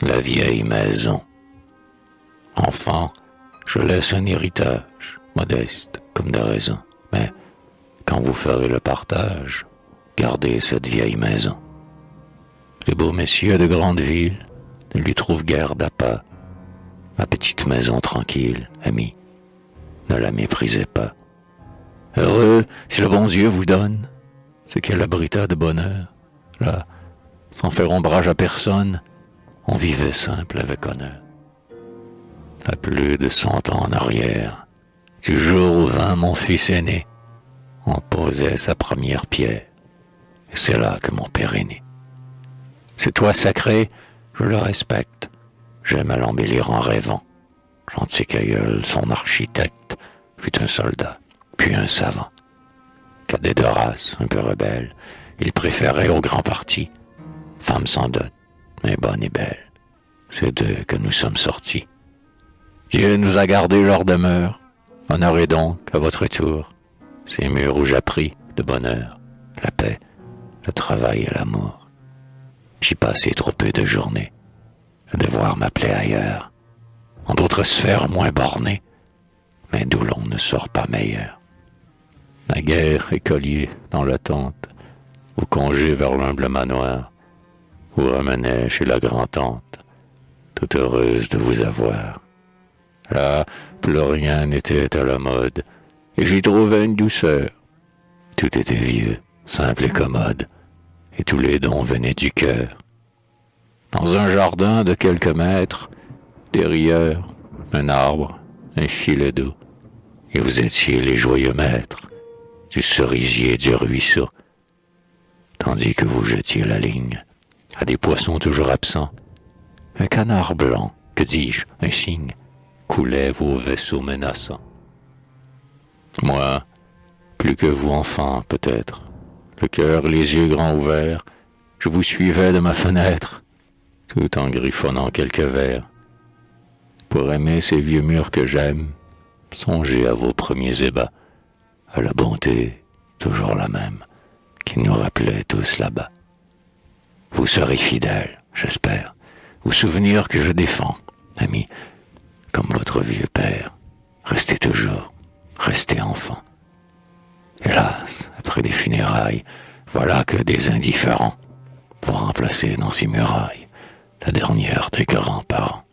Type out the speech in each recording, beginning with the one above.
la vieille maison. Enfant, je laisse un héritage, modeste comme de raison. Mais quand vous ferez le partage, gardez cette vieille maison. Les beaux messieurs de grande ville ne lui trouvent guère d'appât. Ma petite maison tranquille, ami, ne la méprisez pas. Heureux si le bon Dieu vous donne ce qu'elle abrita de bonheur. Là, sans faire ombrage à personne, on vivait simple avec honneur. À plus de 100 ans en arrière, du jour où vint mon fils aîné, on posait sa première pierre, et c'est là que mon père est né. C'est toi sacré, je le respecte, j'aime à l'embellir en rêvant. Chanticleer, son architecte, fut un soldat, puis un savant. Cadet de race, un peu rebelle, il préférait au grand parti. Femme sans dot, mais bonne et belle, c'est d'eux que nous sommes sortis. Dieu nous a gardé leur demeure, honorez donc à votre tour ces murs où j'appris de bonheur, la paix, le travail et l'amour. J'y passais trop peu de journées, le devoir m'appelait ailleurs, en d'autres sphères moins bornées, mais d'où l'on ne sort pas meilleur. Naguère écolier dans la tente, au congé vers l'humble manoir, vous ramenait chez la grand-tante, toute heureuse de vous avoir. Là, plus rien n'était à la mode, et j'y trouvais une douceur. Tout était vieux, simple et commode, et tous les dons venaient du cœur. Dans un jardin de quelques mètres, des rieurs, un arbre, un filet d'eau, et vous étiez les joyeux maîtres du cerisier du ruisseau, tandis que vous jetiez la ligne à des poissons toujours absents. Un canard blanc, que dis-je, un cygne, coulait vos vaisseaux menaçants. Moi, plus que vous enfant peut-être, le cœur, les yeux grands ouverts, je vous suivais de ma fenêtre, tout en griffonnant quelques vers. Pour aimer ces vieux murs que j'aime, songez à vos premiers ébats, à la bonté, toujours la même, qui nous rappelait tous là-bas. Vous serez fidèles, j'espère, aux souvenirs que je défends, ami, comme votre vieux père. Restez toujours, restez enfant. Hélas, après des funérailles, voilà que des indifférents vont remplacer dans ces murailles la dernière des grands-parents.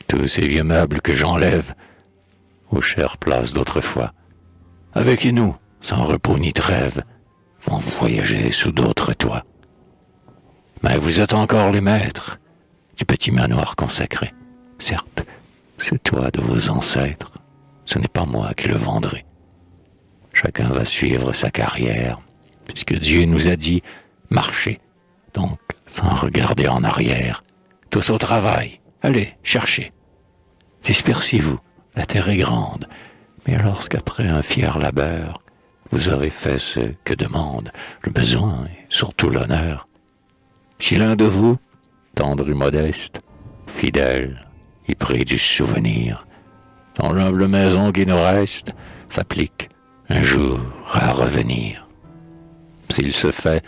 Tous ces vieux meubles que j'enlève aux chères places d'autrefois, avec nous, sans repos ni trêve, vont voyager sous d'autres toits. Mais vous êtes encore les maîtres du petit manoir consacré. Certes, c'est toi de vos ancêtres, ce n'est pas moi qui le vendrai. Chacun va suivre sa carrière, puisque Dieu nous a dit « marchez ». Donc, sans regarder en arrière, tous au travail, allez, cherchez. Dispersez-vous, la terre est grande, mais lorsqu'après un fier labeur, vous aurez fait ce que demande le besoin et surtout l'honneur, si l'un de vous, tendre et modeste, fidèle et près du souvenir, dans l'humble maison qui nous reste, s'applique un jour à revenir. S'il se fait,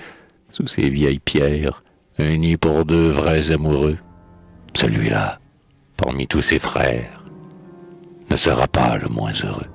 sous ces vieilles pierres, un nid pour deux vrais amoureux, celui-là, parmi tous ses frères, ne sera pas le moins heureux.